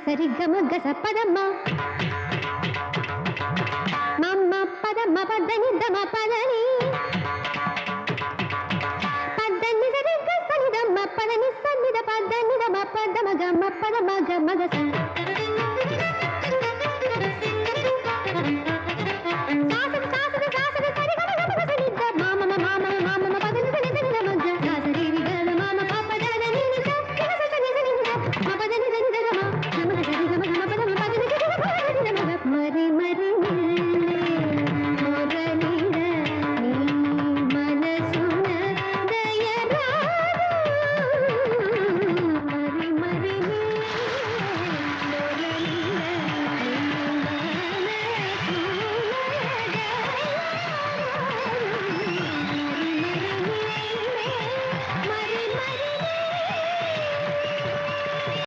సరి గమ గస పదమ్మ మమ్మ పదమ్మ పదని దమ పదని పదని సరి గసని దమ్మ పదని సన్నిద పదని దమ పదమ గమ పదమ గమ గస